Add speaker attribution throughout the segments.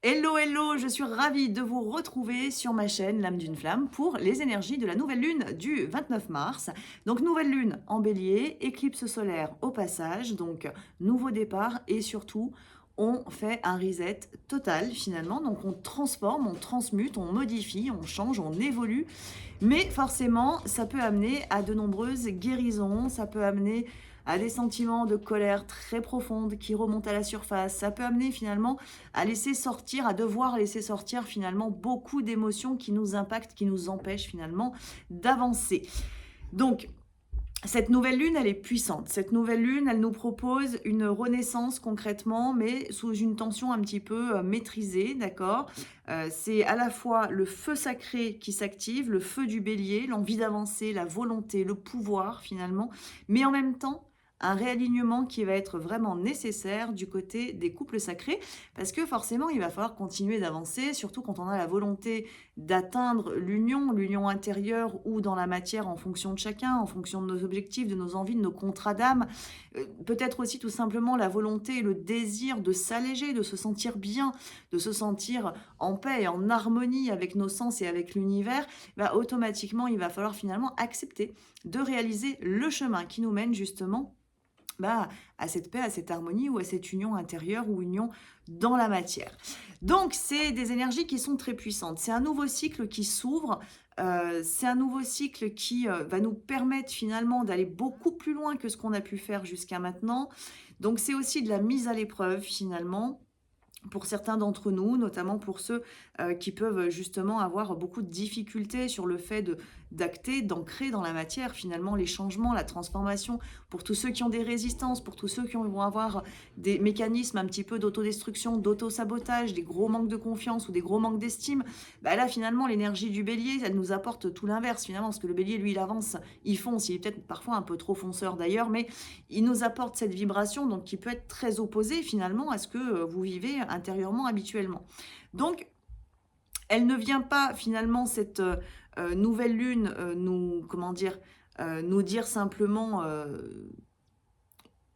Speaker 1: Hello, hello, je suis ravie de vous retrouver sur ma chaîne L'âme d'une flamme pour les énergies de la nouvelle lune du 29 mars. Donc nouvelle lune en bélier, éclipse solaire au passage, donc nouveau départ et surtout on fait un reset total finalement. Donc on transforme, on transmute, on modifie, on change, on évolue. Mais forcément, ça peut amener à de nombreuses guérisons, ça peut amener à des sentiments de colère très profondes qui remontent à la surface. Ça peut amener finalement à laisser sortir, à devoir laisser sortir finalement beaucoup d'émotions qui nous impactent, qui nous empêchent finalement d'avancer. Donc, cette nouvelle lune, elle est puissante. Cette nouvelle lune, elle nous propose une renaissance concrètement, mais sous une tension un petit peu maîtrisée, d'accord. C'est à la fois le feu sacré qui s'active, le feu du bélier, l'envie d'avancer, la volonté, le pouvoir finalement, mais en même temps, un réalignement qui va être vraiment nécessaire du côté des couples sacrés, parce que forcément, il va falloir continuer d'avancer, surtout quand on a la volonté d'atteindre l'union intérieure ou dans la matière en fonction de chacun, en fonction de nos objectifs, de nos envies, de nos contrats d'âme. Peut-être aussi tout simplement la volonté et le désir de s'alléger, de se sentir bien, de se sentir en paix et en harmonie avec nos sens et avec l'univers. Bah, automatiquement, il va falloir finalement accepter de réaliser le chemin qui nous mène justement bah, à cette paix, à cette harmonie ou à cette union intérieure ou union dans la matière. Donc, c'est des énergies qui sont très puissantes. C'est un nouveau cycle qui s'ouvre. C'est un nouveau cycle qui va nous permettre finalement d'aller beaucoup plus loin que ce qu'on a pu faire jusqu'à maintenant. Donc, c'est aussi de la mise à l'épreuve finalement pour certains d'entre nous, notamment pour ceux qui peuvent justement avoir beaucoup de difficultés sur le fait d'acter, d'ancrer dans la matière finalement les changements, la transformation, pour tous ceux qui ont des résistances, pour tous ceux qui vont avoir des mécanismes un petit peu d'autodestruction, d'auto-sabotage, des gros manques de confiance ou des gros manques d'estime, bah là finalement l'énergie du bélier, elle nous apporte tout l'inverse finalement, parce que le bélier lui il avance, il fonce, il est peut-être parfois un peu trop fonceur d'ailleurs, mais il nous apporte cette vibration donc qui peut être très opposée finalement à ce que vous vivez intérieurement habituellement. Donc, elle ne vient pas finalement cette nouvelle lune nous, comment dire, nous dire simplement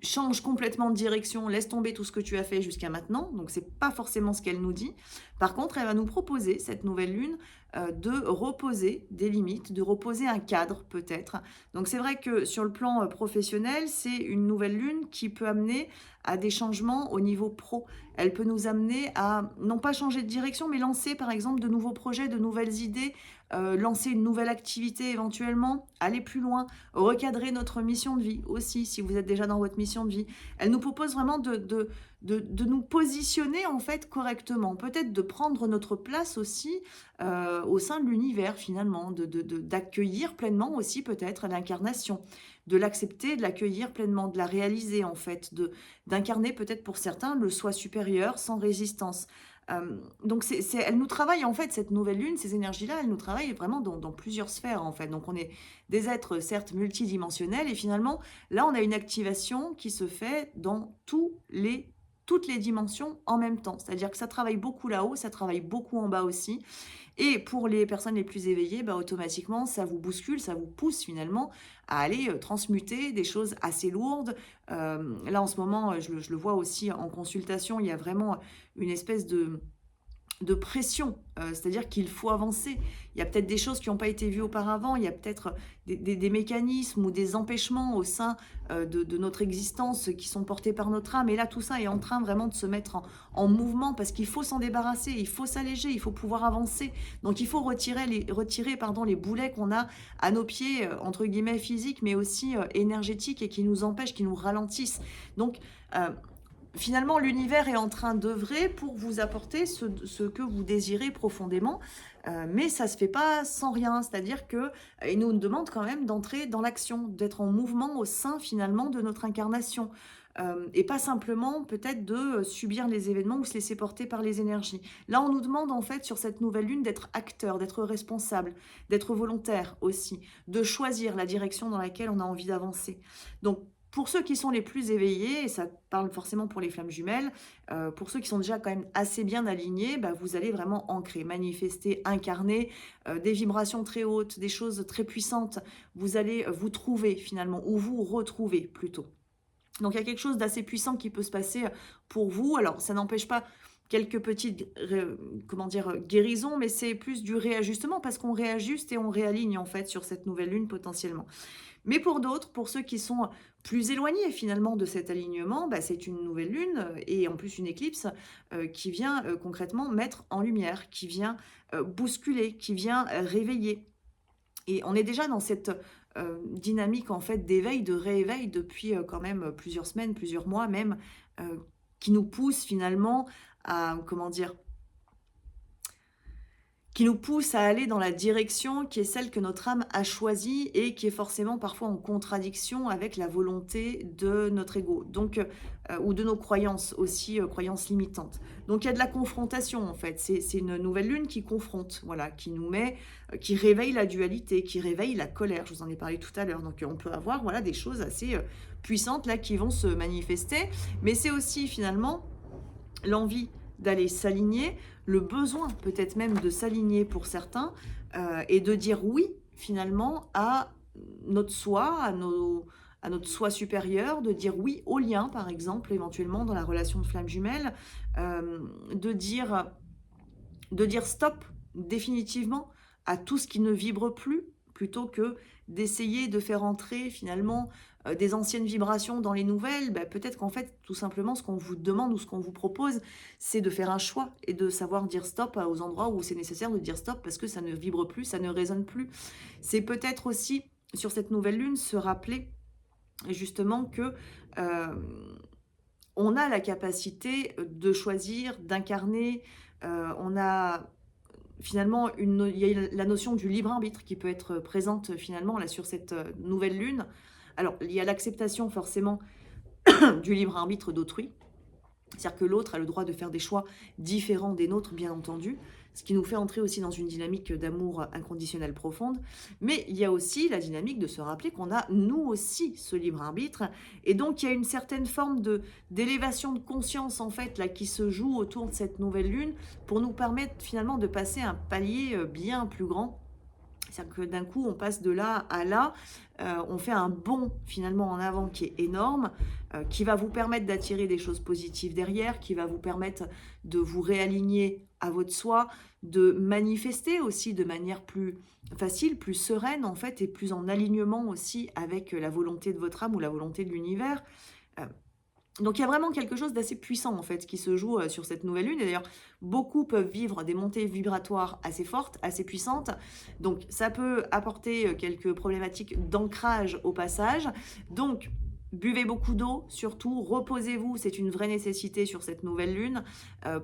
Speaker 1: change complètement de direction, laisse tomber tout ce que tu as fait jusqu'à maintenant. Donc, c'est pas forcément ce qu'elle nous dit. Par contre, elle va nous proposer, cette nouvelle lune, de reposer des limites, de reposer un cadre peut-être. Donc, c'est vrai que sur le plan professionnel, c'est une nouvelle lune qui peut amener à des changements au niveau pro. Elle peut nous amener à, non pas changer de direction, mais lancer par exemple de nouveaux projets, de nouvelles idées, lancer une nouvelle activité éventuellement, aller plus loin, recadrer notre mission de vie aussi, si vous êtes déjà dans votre mission de vie. Elle nous propose vraiment de nous positionner en fait correctement, peut-être de prendre notre place aussi au sein de l'univers finalement, d'accueillir pleinement aussi peut-être l'incarnation, de l'accepter, de l'accueillir pleinement, de la réaliser en fait, d'incarner peut-être pour certains le soi supérieur sans résistance. Donc elle nous travaille en fait, cette nouvelle lune, ces énergies-là, elles nous travaillent vraiment dans plusieurs sphères en fait. Donc on est des êtres certes multidimensionnels et finalement là on a une activation qui se fait dans toutes les dimensions en même temps. C'est-à-dire que ça travaille beaucoup là-haut, ça travaille beaucoup en bas aussi. Et pour les personnes les plus éveillées, bah, automatiquement, ça vous bouscule, ça vous pousse finalement à aller transmuter des choses assez lourdes. Là, en ce moment, je le vois aussi en consultation, il y a vraiment une espèce de pression, c'est-à-dire qu'il faut avancer. Il y a peut-être des choses qui n'ont pas été vues auparavant, il y a peut-être des mécanismes ou des empêchements au sein de notre existence qui sont portés par notre âme. Et là, tout ça est en train vraiment de se mettre en mouvement parce qu'il faut s'en débarrasser, il faut s'alléger, il faut pouvoir avancer. Donc il faut retirer pardon, les boulets qu'on a à nos pieds, entre guillemets physiques, mais aussi énergétiques et qui nous empêchent, qui nous ralentissent. Donc finalement, l'univers est en train d'œuvrer pour vous apporter ce que vous désirez profondément, mais ça ne se fait pas sans rien. C'est-à-dire qu'il nous demande quand même d'entrer dans l'action, d'être en mouvement au sein finalement de notre incarnation. Et pas simplement peut-être de subir les événements ou se laisser porter par les énergies. Là, on nous demande en fait sur cette nouvelle lune d'être acteur, d'être responsable, d'être volontaire aussi, de choisir la direction dans laquelle on a envie d'avancer. Donc, pour ceux qui sont les plus éveillés, et ça parle forcément pour les flammes jumelles, pour ceux qui sont déjà quand même assez bien alignés, bah, vous allez vraiment ancrer, manifester, incarner des vibrations très hautes, des choses très puissantes. Vous allez vous trouver finalement, ou vous retrouver plutôt. Donc il y a quelque chose d'assez puissant qui peut se passer pour vous. Alors ça n'empêche pas quelques petites, comment dire, guérisons, mais c'est plus du réajustement parce qu'on réajuste et on réaligne en fait sur cette nouvelle lune potentiellement. Mais pour d'autres, pour ceux qui sont plus éloignés finalement de cet alignement, bah, c'est une nouvelle lune et en plus une éclipse qui vient concrètement mettre en lumière, qui vient bousculer, qui vient réveiller. Et on est déjà dans cette dynamique en fait d'éveil, de rééveil depuis quand même plusieurs semaines, plusieurs mois même, qui nous pousse finalement à, comment dire, qui nous pousse à aller dans la direction qui est celle que notre âme a choisie et qui est forcément parfois en contradiction avec la volonté de notre ego, donc ou de nos croyances aussi, croyances limitantes. Donc il y a de la confrontation en fait, c'est une nouvelle lune qui confronte, voilà, qui nous met, qui réveille la dualité, qui réveille la colère, je vous en ai parlé tout à l'heure. Donc on peut avoir, voilà, des choses assez, puissantes là qui vont se manifester, mais c'est aussi finalement l'envie d'aller s'aligner, le besoin peut-être même de s'aligner pour certains, et de dire oui finalement à notre soi, à notre soi supérieur, de dire oui au lien par exemple, éventuellement dans la relation de flamme jumelle, de dire stop définitivement à tout ce qui ne vibre plus, plutôt que d'essayer de faire entrer finalement des anciennes vibrations dans les nouvelles. Bah, peut-être qu'en fait, tout simplement, ce qu'on vous demande ou ce qu'on vous propose, c'est de faire un choix et de savoir dire stop aux endroits où c'est nécessaire de dire stop parce que ça ne vibre plus, ça ne résonne plus. C'est peut-être aussi, sur cette nouvelle lune, se rappeler justement que on a la capacité de choisir, d'incarner, on a finalement il y a la notion du libre arbitre qui peut être présente finalement là sur cette nouvelle lune. Alors, il y a l'acceptation forcément du libre arbitre d'autrui, c'est-à-dire que l'autre a le droit de faire des choix différents des nôtres, bien entendu, ce qui nous fait entrer aussi dans une dynamique d'amour inconditionnel profonde. Mais il y a aussi la dynamique de se rappeler qu'on a, nous aussi, ce libre arbitre. Et donc, il y a une certaine forme d'élévation de conscience, en fait, là, qui se joue autour de cette nouvelle lune pour nous permettre, finalement, de passer un palier bien plus grand. C'est-à-dire que d'un coup, on passe de là à là, on fait un bond finalement en avant qui est énorme, qui va vous permettre d'attirer des choses positives derrière, qui va vous permettre de vous réaligner à votre soi, de manifester aussi de manière plus facile, plus sereine en fait, et plus en alignement aussi avec la volonté de votre âme ou la volonté de l'univers. Euh, donc il y a vraiment quelque chose d'assez puissant en fait qui se joue sur cette nouvelle lune. Et d'ailleurs, beaucoup peuvent vivre des montées vibratoires assez fortes, assez puissantes. Donc ça peut apporter quelques problématiques d'ancrage au passage. Donc buvez beaucoup d'eau, surtout reposez-vous, c'est une vraie nécessité sur cette nouvelle lune.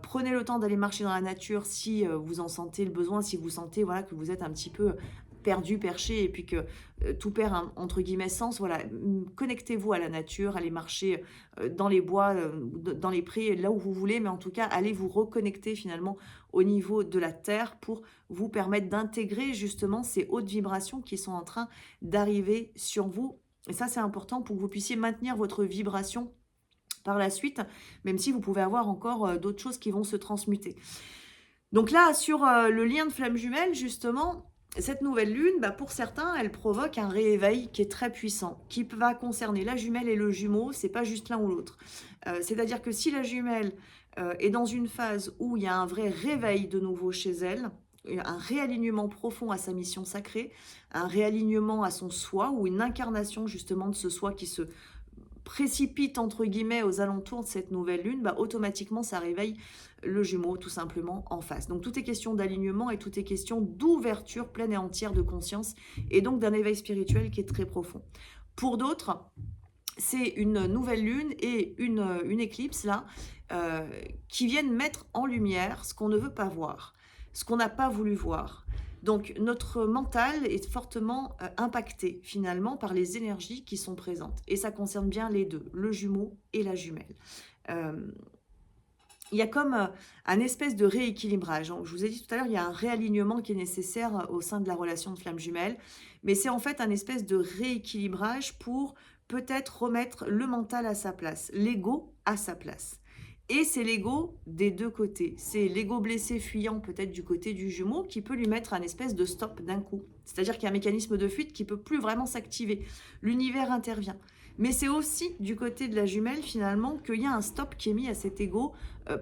Speaker 1: Prenez le temps d'aller marcher dans la nature si vous en sentez le besoin, si vous sentez, voilà, que vous êtes un petit peu perdu, perché, et puis que tout perd entre guillemets sens. Voilà, connectez-vous à la nature, allez marcher dans les bois, dans les prés, là où vous voulez, mais en tout cas, allez vous reconnecter finalement au niveau de la terre pour vous permettre d'intégrer justement ces hautes vibrations qui sont en train d'arriver sur vous. Et ça, c'est important pour que vous puissiez maintenir votre vibration par la suite, même si vous pouvez avoir encore d'autres choses qui vont se transmuter. Donc là, sur le lien de flamme jumelle, justement, cette nouvelle lune, bah, pour certains, elle provoque un rééveil qui est très puissant, qui va concerner la jumelle et le jumeau, c'est pas juste l'un ou l'autre. C'est-à-dire que si la jumelle est dans une phase où il y a un vrai réveil de nouveau chez elle, un réalignement profond à sa mission sacrée, un réalignement à son soi, ou une incarnation justement de ce soi qui se précipite entre guillemets aux alentours de cette nouvelle lune, bah, automatiquement ça réveille le jumeau tout simplement en face. Donc tout est question d'alignement et tout est question d'ouverture pleine et entière de conscience et donc d'un éveil spirituel qui est très profond. Pour d'autres, c'est une nouvelle lune et une éclipse là qui viennent mettre en lumière ce qu'on ne veut pas voir, ce qu'on n'a pas voulu voir. Donc notre mental est fortement impacté finalement par les énergies qui sont présentes. Et ça concerne bien les deux, le jumeau et la jumelle. Il y a comme un espèce de rééquilibrage. Je vous ai dit tout à l'heure, il y a un réalignement qui est nécessaire au sein de la relation de flamme jumelle. Mais c'est en fait un espèce de rééquilibrage pour peut-être remettre le mental à sa place, l'ego à sa place. Et c'est l'ego des deux côtés. C'est l'ego blessé fuyant peut-être du côté du jumeau qui peut lui mettre un espèce de stop d'un coup. C'est-à-dire qu'il y a un mécanisme de fuite qui peut plus vraiment s'activer. L'univers intervient. Mais c'est aussi du côté de la jumelle finalement qu'il y a un stop qui est mis à cet ego,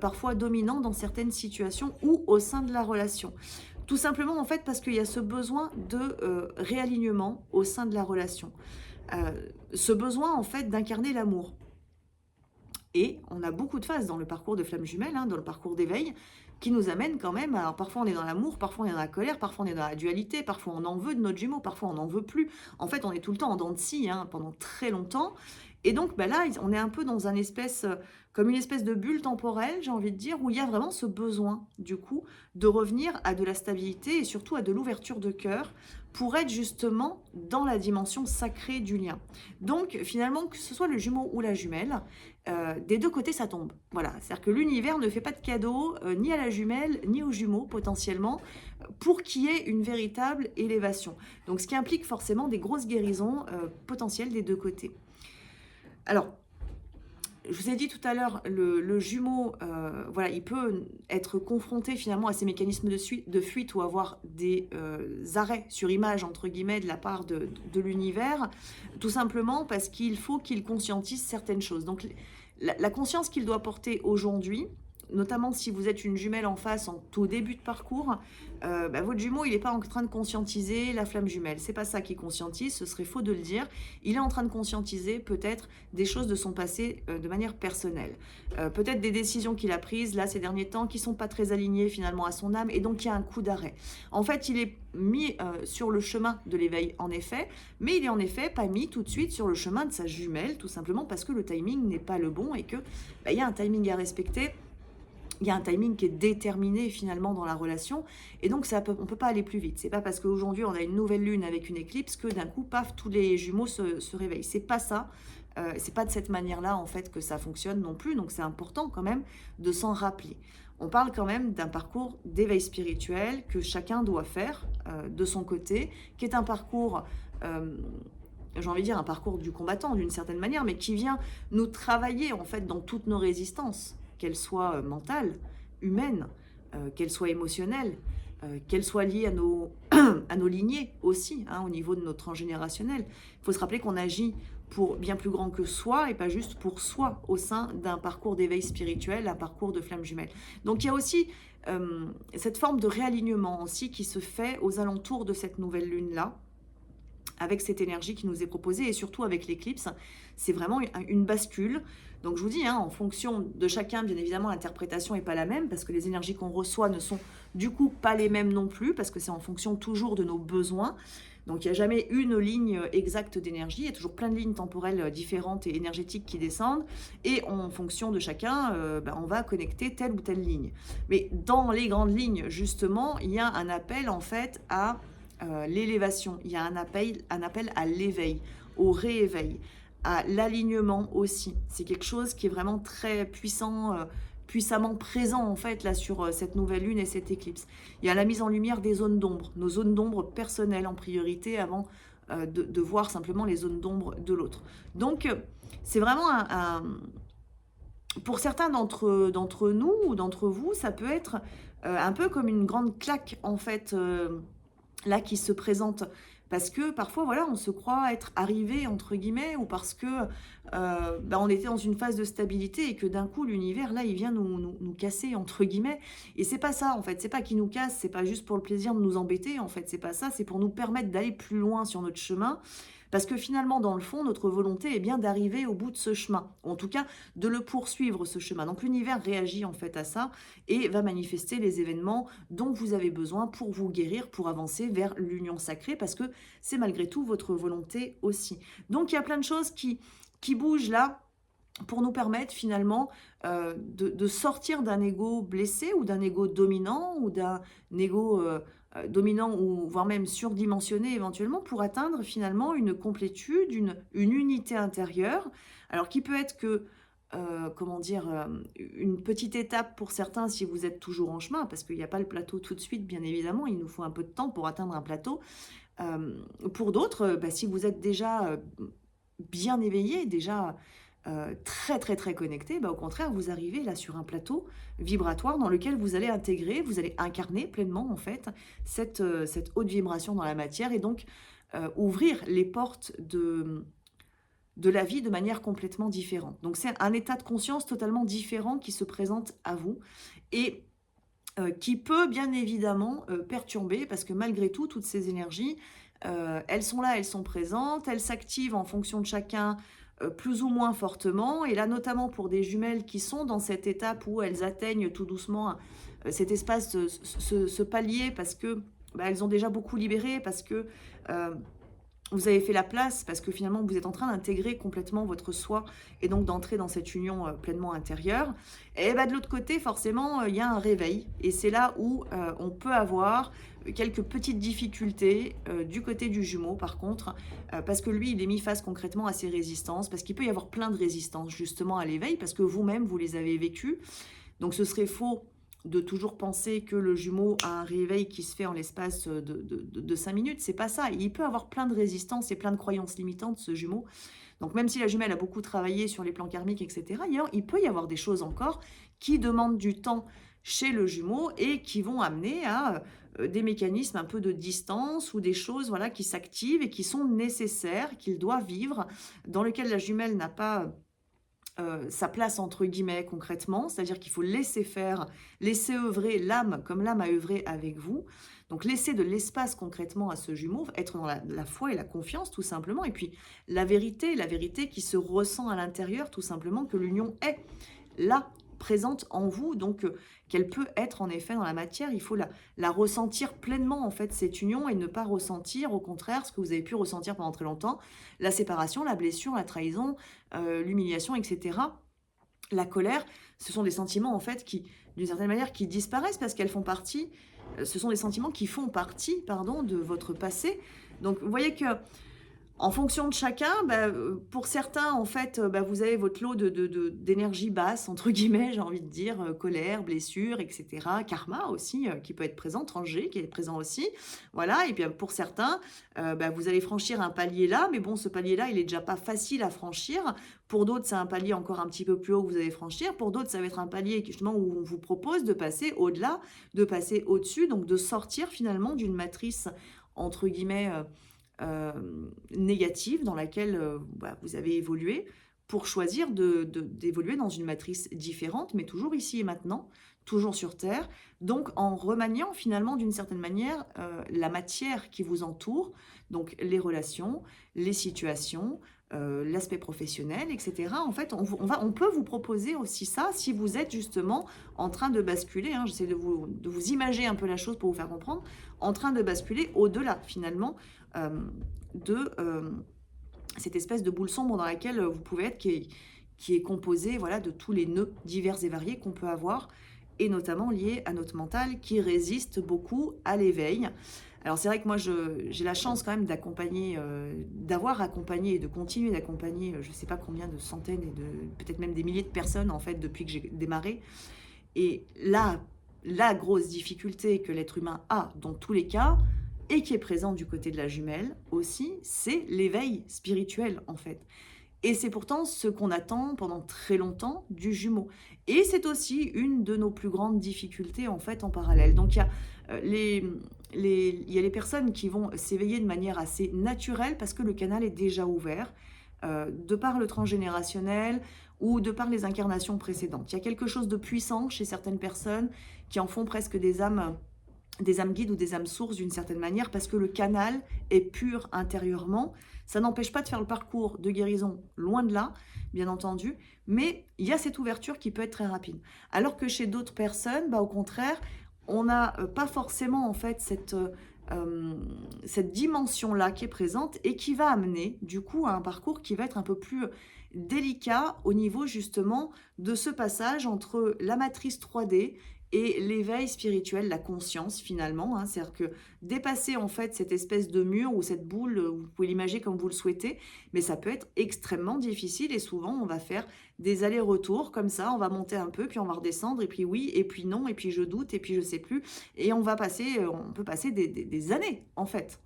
Speaker 1: parfois dominant dans certaines situations ou au sein de la relation. Tout simplement en fait parce qu'il y a ce besoin de réalignement au sein de la relation. Ce besoin en fait d'incarner l'amour. Et on a beaucoup de phases dans le parcours de flamme jumelle, hein, dans le parcours d'éveil, qui nous amènent quand même, alors parfois on est dans l'amour, parfois on est dans la colère, parfois on est dans la dualité, parfois on en veut de notre jumeau, parfois on n'en veut plus. En fait, on est tout le temps en dents de scie, hein, pendant très longtemps. Et donc ben là, on est un peu dans comme une espèce de bulle temporelle, j'ai envie de dire, où il y a vraiment ce besoin, du coup, de revenir à de la stabilité et surtout à de l'ouverture de cœur pour être justement dans la dimension sacrée du lien. Donc finalement, que ce soit le jumeau ou la jumelle, des deux côtés, ça tombe. Voilà, c'est-à-dire que l'univers ne fait pas de cadeau ni à la jumelle, ni aux jumeaux, potentiellement, pour qu'il y ait une véritable élévation. Donc, ce qui implique forcément des grosses guérisons potentielles des deux côtés. Alors, je vous ai dit tout à l'heure, le jumeau, voilà, il peut être confronté finalement à ces mécanismes de fuite ou avoir des arrêts sur image, entre guillemets, de la part de l'univers, tout simplement parce qu'il faut qu'il conscientise certaines choses. Donc, la conscience qu'il doit porter aujourd'hui, notamment si vous êtes une jumelle en face en tout début de parcours, votre jumeau, il n'est pas en train de conscientiser la flamme jumelle. C'est pas ça qu'il conscientise, ce serait faux de le dire. Il est en train de conscientiser peut-être des choses de son passé de manière personnelle. Peut-être des décisions qu'il a prises là ces derniers temps qui sont pas très alignées finalement à son âme et donc il y a un coup d'arrêt. En fait, il est mis sur le chemin de l'éveil en effet, mais il est en effet pas mis tout de suite sur le chemin de sa jumelle, tout simplement parce que le timing n'est pas le bon et que il y a un timing à respecter. Il y a un timing qui est déterminé finalement dans la relation et donc on ne peut pas aller plus vite. C'est pas parce qu'aujourd'hui on a une nouvelle lune avec une éclipse que d'un coup, paf, tous les jumeaux se réveillent. C'est pas ça. C'est pas de cette manière-là en fait que ça fonctionne non plus. Donc c'est important quand même de s'en rappeler. On parle quand même d'un parcours d'éveil spirituel que chacun doit faire de son côté, qui est un parcours j'ai envie de dire un parcours du combattant d'une certaine manière, mais qui vient nous travailler en fait dans toutes nos résistances, qu'elles soient mentales, humaines, qu'elles soient émotionnelles, qu'elles soient liées à nos lignées aussi, hein, au niveau de notre transgénérationnel. Il faut se rappeler qu'on agit pour bien plus grand que soi et pas juste pour soi au sein d'un parcours d'éveil spirituel, un parcours de flamme jumelle. Donc il y a aussi cette forme de réalignement aussi qui se fait aux alentours de cette nouvelle lune-là, avec cette énergie qui nous est proposée et surtout avec l'éclipse, c'est vraiment une bascule. Donc je vous dis, hein, en fonction de chacun, bien évidemment, l'interprétation n'est pas la même parce que les énergies qu'on reçoit ne sont du coup pas les mêmes non plus parce que c'est en fonction toujours de nos besoins. Donc il n'y a jamais une ligne exacte d'énergie, il y a toujours plein de lignes temporelles différentes et énergétiques qui descendent et en fonction de chacun, on va connecter telle ou telle ligne. Mais dans les grandes lignes, justement, il y a un appel en fait à l'élévation, il y a un appel à l'éveil, au rééveil, à l'alignement aussi. C'est quelque chose qui est vraiment très puissant, puissamment présent en fait là sur cette nouvelle lune et cette éclipse. Il y a la mise en lumière des zones d'ombre, nos zones d'ombre personnelles en priorité avant de voir simplement les zones d'ombre de l'autre. Donc c'est vraiment pour certains d'entre nous ou d'entre vous, ça peut être un peu comme une grande claque en fait là qui se présente parce que parfois voilà on se croit être arrivé entre guillemets ou parce que on était dans une phase de stabilité et que d'un coup l'univers là il vient nous casser entre guillemets et c'est pas ça en fait, c'est pas qu'il nous casse, c'est pas juste pour le plaisir de nous embêter en fait, c'est pas ça, c'est pour nous permettre d'aller plus loin sur notre chemin. Parce que finalement, dans le fond, notre volonté est bien d'arriver au bout de ce chemin, ou en tout cas de le poursuivre, ce chemin. Donc l'univers réagit en fait à ça et va manifester les événements dont vous avez besoin pour vous guérir, pour avancer vers l'union sacrée, parce que c'est malgré tout votre volonté aussi. Donc il y a plein de choses qui bougent là, pour nous permettre finalement de sortir d'un ego blessé ou d'un ego dominant ou d'un ego dominant ou voire même surdimensionné éventuellement pour atteindre finalement une complétude, une unité intérieure. Alors qui peut être que, comment dire, une petite étape pour certains si vous êtes toujours en chemin, parce qu'il n'y a pas le plateau tout de suite, bien évidemment, il nous faut un peu de temps pour atteindre un plateau. Pour d'autres, si vous êtes déjà bien éveillé, déjà très, très, très connecté, bah, au contraire, vous arrivez là sur un plateau vibratoire dans lequel vous allez intégrer, vous allez incarner pleinement en fait cette haute vibration dans la matière et donc ouvrir les portes de la vie de manière complètement différente. Donc c'est un état de conscience totalement différent qui se présente à vous et qui peut bien évidemment perturber parce que malgré tout, toutes ces énergies, elles sont là, elles sont présentes, elles s'activent en fonction de chacun plus ou moins fortement. Et là, notamment pour des jumelles qui sont dans cette étape où elles atteignent tout doucement cet espace, ce palier, parce que bah, elles ont déjà beaucoup libéré, parce que euh, vous avez fait la place parce que finalement vous êtes en train d'intégrer complètement votre soi et donc d'entrer dans cette union pleinement intérieure. Et bah, de l'autre côté, forcément, il y a un réveil. Et c'est là où on peut avoir quelques petites difficultés du côté du jumeau, par contre, parce que lui, il est mis face concrètement à ses résistances, parce qu'il peut y avoir plein de résistances justement à l'éveil, parce que vous-même, vous les avez vécues. Donc ce serait faux de toujours penser que le jumeau a un réveil qui se fait en l'espace de 5 minutes. C'est pas ça. Il peut avoir plein de résistances et plein de croyances limitantes, ce jumeau. Donc même si la jumelle a beaucoup travaillé sur les plans karmiques, etc., il peut y avoir des choses encore qui demandent du temps chez le jumeau et qui vont amener à des mécanismes un peu de distance ou des choses voilà, qui s'activent et qui sont nécessaires, qu'il doit vivre, dans lesquelles la jumelle n'a pas sa place entre guillemets concrètement, c'est-à-dire qu'il faut laisser faire, laisser œuvrer l'âme comme l'âme a œuvré avec vous. Donc laisser de l'espace concrètement à ce jumeau, être dans la foi et la confiance tout simplement, et puis la vérité qui se ressent à l'intérieur tout simplement, que l'union est là, présente en vous, donc qu'elle peut être en effet dans la matière, il faut la ressentir pleinement en fait cette union et ne pas ressentir au contraire ce que vous avez pu ressentir pendant très longtemps, la séparation, la blessure, la trahison, l'humiliation, etc. La colère, ce sont des sentiments en fait qui, d'une certaine manière, qui disparaissent parce qu'elles font partie, ce sont des sentiments qui font partie, pardon, de votre passé. Donc vous voyez que en fonction de chacun, bah, pour certains, en fait, bah, vous avez votre lot d'énergie basse, entre guillemets, j'ai envie de dire, colère, blessure, et cetera. Karma aussi, qui peut être présent, Tranger qui est présent aussi. Voilà, et puis pour certains, bah, vous allez franchir un palier là, mais bon, ce palier-là, il est déjà pas facile à franchir. Pour d'autres, c'est un palier encore un petit peu plus haut que vous allez franchir. Pour d'autres, ça va être un palier justement où on vous propose de passer au-delà, de passer au-dessus, donc de sortir finalement d'une matrice, entre guillemets, négative dans laquelle bah, vous avez évolué pour choisir d'évoluer dans une matrice différente, mais toujours ici et maintenant, toujours sur Terre, donc en remaniant finalement d'une certaine manière la matière qui vous entoure, donc les relations, les situations, l'aspect professionnel, etc. En fait, on peut vous proposer aussi ça si vous êtes justement en train de basculer, hein, j'essaie de vous imager un peu la chose pour vous faire comprendre, en train de basculer au-delà finalement de cette espèce de boule sombre dans laquelle vous pouvez être, qui est composée voilà, de tous les nœuds divers et variés qu'on peut avoir, et notamment liés à notre mental qui résiste beaucoup à l'éveil. Alors c'est vrai que moi j'ai la chance quand même d'accompagner, d'avoir accompagné et de continuer d'accompagner, je ne sais pas combien de centaines et de peut-être même des milliers de personnes en fait depuis que j'ai démarré. Et là, la grosse difficulté que l'être humain a dans tous les cas, et qui est présent du côté de la jumelle aussi, c'est l'éveil spirituel en fait. Et c'est pourtant ce qu'on attend pendant très longtemps du jumeau. Et c'est aussi une de nos plus grandes difficultés en fait en parallèle. Donc il y a il y a les personnes qui vont s'éveiller de manière assez naturelle parce que le canal est déjà ouvert, de par le transgénérationnel ou de par les incarnations précédentes. Il y a quelque chose de puissant chez certaines personnes qui en font presque des âmes guides ou des âmes sources d'une certaine manière, parce que le canal est pur intérieurement. Ça n'empêche pas de faire le parcours de guérison, loin de là, bien entendu, mais il y a cette ouverture qui peut être très rapide. Alors que chez d'autres personnes, bah, au contraire, on n'a pas forcément en fait cette dimension-là qui est présente et qui va amener du coup à un parcours qui va être un peu plus délicat au niveau justement de ce passage entre la matrice 3D et l'éveil spirituel, la conscience finalement, hein, c'est-à-dire que dépasser en fait cette espèce de mur ou cette boule, vous pouvez l'imaginer comme vous le souhaitez, mais ça peut être extrêmement difficile et souvent on va faire des allers-retours comme ça, on va monter un peu, puis on va redescendre, et puis oui, et puis non, et puis je doute, et puis je sais plus, et on peut passer des années en fait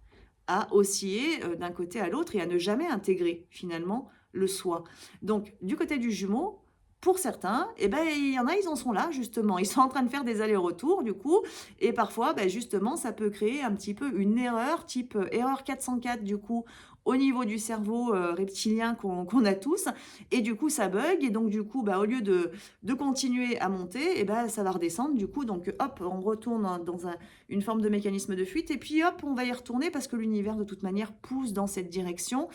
Speaker 1: à osciller d'un côté à l'autre et à ne jamais intégrer finalement le soi. Donc, du côté du Jumeau, pour certains, eh ben, il y en a, ils en sont là, justement. Ils sont en train de faire des allers-retours, du coup, et parfois, ben, justement, ça peut créer un petit peu une erreur, type erreur 404, du coup, au niveau du cerveau reptilien qu'on a tous, et du coup, ça bug, et donc, du coup, bah, au lieu de continuer à monter, et ben, ça va redescendre, du coup, donc, hop, on retourne dans une forme de mécanisme de fuite, et puis, hop, on va y retourner, parce que l'univers, de toute manière, pousse dans cette direction.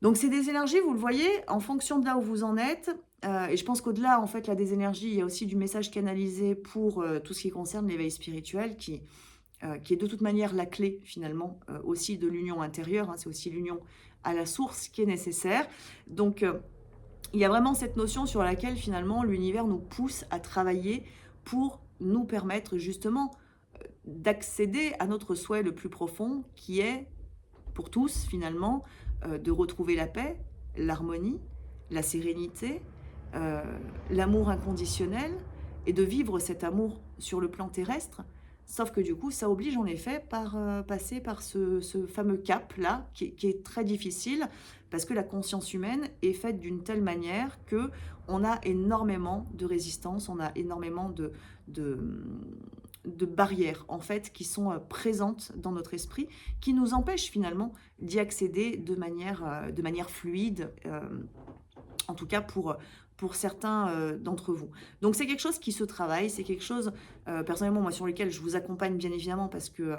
Speaker 1: Donc c'est des énergies, vous le voyez, en fonction de là où vous en êtes, et je pense qu'au-delà, en fait, là, des énergies, il y a aussi du message canalisé pour, tout ce qui concerne l'éveil spirituel qui est de toute manière la clé finalement, aussi de l'union intérieure, hein. C'est aussi l'union à la source qui est nécessaire. Donc, il y a vraiment cette notion sur laquelle finalement l'univers nous pousse à travailler pour nous permettre justement, d'accéder à notre souhait le plus profond qui est pour tous finalement, de retrouver la paix, l'harmonie, la sérénité, heu, l'amour inconditionnel et de vivre cet amour sur le plan terrestre. Sauf que du coup, ça oblige en effet par, passer par ce fameux cap-là qui est très difficile parce que la conscience humaine est faite d'une telle manière que on a énormément de résistance, on a énormément de, de barrières en fait qui sont, présentes dans notre esprit, qui nous empêchent finalement d'y accéder de manière fluide, en tout cas pour certains, d'entre vous. Donc c'est quelque chose qui se travaille, c'est quelque chose, personnellement moi sur lequel je vous accompagne bien évidemment parce que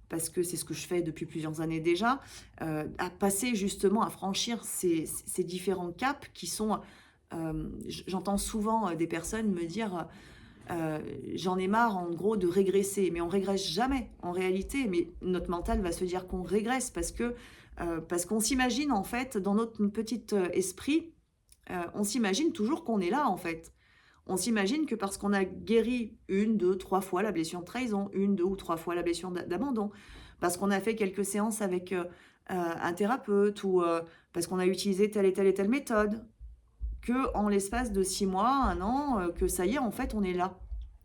Speaker 1: c'est ce que je fais depuis plusieurs années déjà, à passer justement, à franchir ces différents caps qui sont, j'entends souvent, des personnes me dire, «J'en ai marre en gros de régresser», mais on régresse jamais en réalité, mais notre mental va se dire qu'on régresse parce qu'on s'imagine en fait dans notre petit, esprit, on s'imagine toujours qu'on est là en fait. On s'imagine que parce qu'on a guéri une, 2, 3 fois la blessure de trahison, une, 2 ou 3 fois la blessure d'abandon, parce qu'on a fait quelques séances avec, un thérapeute ou, parce qu'on a utilisé telle et telle méthode, que en l'espace de 6 mois, 1 an, que ça y est, en fait, on est là.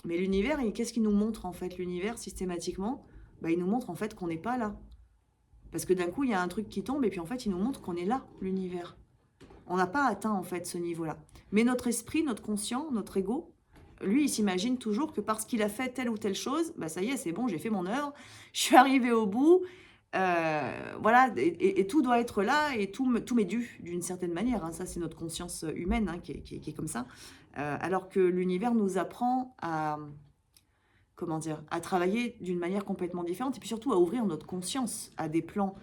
Speaker 1: Mais l'univers, qu'est-ce qu'il nous montre, en fait, l'univers, systématiquement? Bah, il nous montre, en fait, qu'on n'est pas là. Parce que d'un coup, il y a un truc qui tombe et puis, en fait, il nous montre qu'on est là, l'univers. On n'a pas atteint, en fait, ce niveau-là. Mais notre esprit, notre conscient, notre ego, lui, il s'imagine toujours que parce qu'il a fait telle ou telle chose, bah, ça y est, c'est bon, j'ai fait mon œuvre, je suis arrivé au bout, voilà, et tout doit être là et tout m'est dû d'une certaine manière, hein. Ça, c'est notre conscience humaine hein, qui est comme ça. Alors que l'univers nous apprend à, comment dire, à travailler d'une manière complètement différente et puis surtout à ouvrir notre conscience à des plans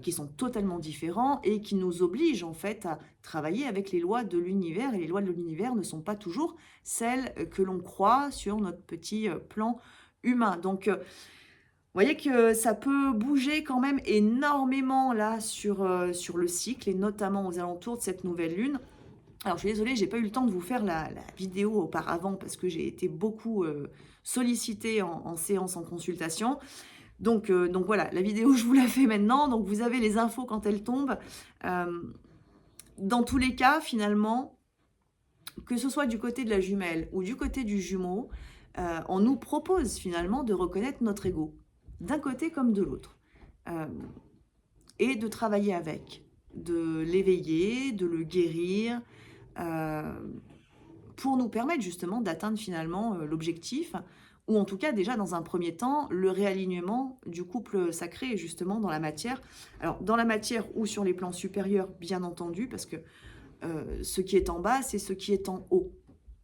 Speaker 1: qui sont totalement différents et qui nous obligent en fait à travailler avec les lois de l'univers. Et les lois de l'univers ne sont pas toujours celles que l'on croit sur notre petit plan humain. Donc, vous voyez que ça peut bouger quand même énormément là sur le cycle et notamment aux alentours de cette nouvelle lune. Alors je suis désolée, j'ai pas eu le temps de vous faire la vidéo auparavant parce que j'ai été beaucoup, sollicitée en séance, en consultation. Donc voilà, la vidéo je vous la fais maintenant, donc vous avez les infos quand elles tombent. Hem, dans tous les cas finalement, que ce soit du côté de la jumelle ou du côté du jumeau, on nous propose finalement de reconnaître notre ego, d'un côté comme de l'autre, hem et de travailler avec, de l'éveiller, de le guérir, hem, pour nous permettre justement d'atteindre finalement, l'objectif ou en tout cas déjà dans un premier temps, le réalignement du couple sacré justement dans la matière. Alors dans la matière ou sur les plans supérieurs bien entendu parce que, ce qui est en bas, c'est ce qui est en haut.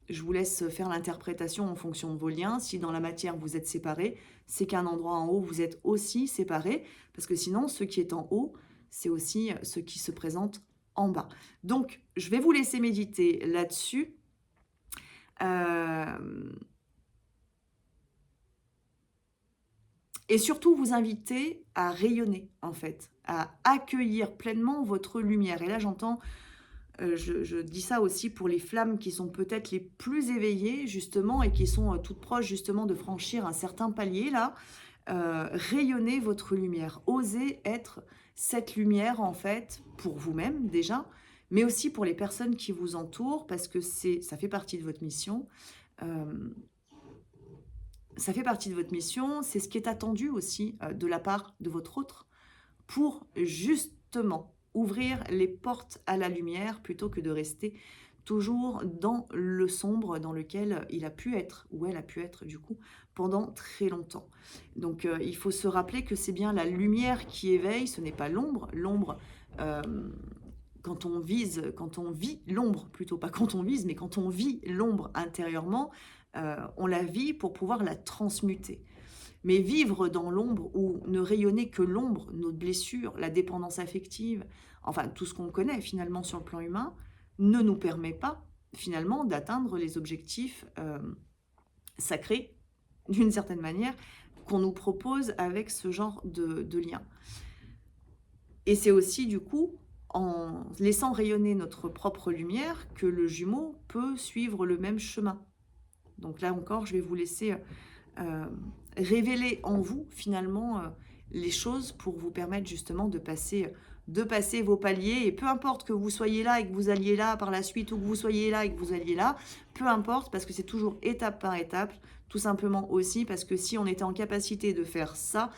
Speaker 1: Je vous laisse faire l'interprétation en fonction de vos liens. Si dans la matière vous êtes séparés, c'est qu'à un endroit en haut vous êtes aussi séparés, parce que sinon ce qui est en haut, c'est aussi ce qui se présente en bas. Donc je vais vous laisser méditer là-dessus. Hem Et surtout vous inviter à rayonner en fait, à accueillir pleinement votre lumière et là j'entends, je dis ça aussi pour les flammes qui sont peut-être les plus éveillées justement et qui sont, toutes proches justement de franchir un certain palier là, rayonnez votre lumière. Osez être cette lumière en fait pour vous-même déjà, mais aussi pour les personnes qui vous entourent parce que ça fait partie de votre mission. Hem Ça fait partie de votre mission, c'est ce qui est attendu aussi, de la part de votre autre pour justement ouvrir les portes à la lumière plutôt que de rester toujours dans le sombre dans lequel il a pu être, ou elle a pu être du coup, pendant très longtemps. Donc il faut se rappeler que c'est bien la lumière qui éveille, ce n'est pas l'ombre. L'ombre, quand on vit l'ombre, plutôt pas quand on vise, mais quand on vit l'ombre intérieurement, on la vit pour pouvoir la transmuter. Mais vivre dans l'ombre ou ne rayonner que l'ombre, nos blessures, la dépendance affective, enfin tout ce qu'on connaît finalement sur le plan humain, ne nous permet pas finalement d'atteindre les objectifs sacrés, d'une certaine manière, qu'on nous propose avec ce genre de lien. Et c'est aussi du coup en laissant rayonner notre propre lumière que le jumeau peut suivre le même chemin. Donc là encore, je vais vous laisser révéler en vous finalement les choses pour vous permettre justement de passer vos paliers. Et peu importe que vous soyez là et que vous alliez là par la suite, ou que vous soyez là et que vous alliez là, peu importe, parce que c'est toujours étape par étape, tout simplement aussi parce que si on était en capacité de faire ça,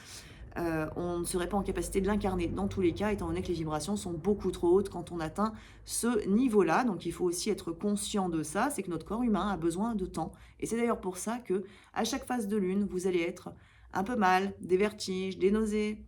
Speaker 1: on ne serait pas en capacité de l'incarner dans tous les cas, étant donné que les vibrations sont beaucoup trop hautes quand on atteint ce niveau-là. Donc il faut aussi être conscient de ça, c'est que notre corps humain a besoin de temps. Et c'est d'ailleurs pour ça que à chaque phase de lune, vous allez être un peu mal, des vertiges, des nausées,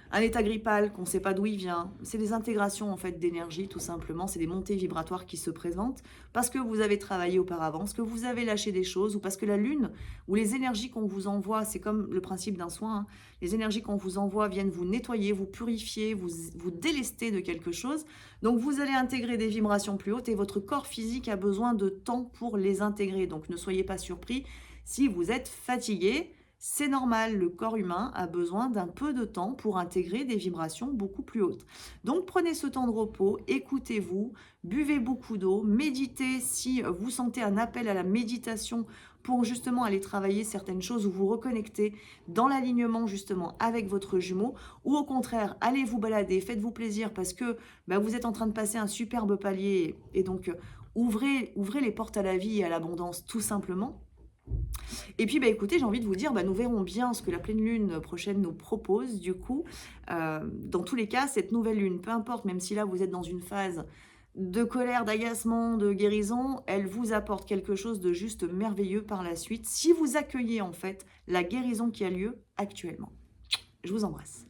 Speaker 1: un état grippal qu'on ne sait pas d'où il vient. C'est des intégrations en fait d'énergie tout simplement, c'est des montées vibratoires qui se présentent parce que vous avez travaillé auparavant, parce que vous avez lâché des choses ou parce que la lune ou les énergies qu'on vous envoie, c'est comme le principe d'un soin, hein, les énergies qu'on vous envoie viennent vous nettoyer, vous purifier, vous délester de quelque chose. Donc vous allez intégrer des vibrations plus hautes et votre corps physique a besoin de temps pour les intégrer. Donc ne soyez pas surpris si vous êtes fatigué. C'est normal, le corps humain a besoin d'un peu de temps pour intégrer des vibrations beaucoup plus hautes. Donc prenez ce temps de repos, écoutez-vous, buvez beaucoup d'eau, méditez si vous sentez un appel à la méditation pour justement aller travailler certaines choses ou vous reconnecter dans l'alignement justement avec votre jumeau, ou au contraire, allez vous balader, faites-vous plaisir parce que vous êtes en train de passer un superbe palier et donc ouvrez les portes à la vie et à l'abondance tout simplement. Et puis, écoutez, j'ai envie de vous dire, nous verrons bien ce que la pleine lune prochaine nous propose. Du coup, dans tous les cas, cette nouvelle lune, peu importe, même si là, vous êtes dans une phase de colère, d'agacement, de guérison, elle vous apporte quelque chose de juste merveilleux par la suite, si vous accueillez en fait la guérison qui a lieu actuellement. Je vous embrasse.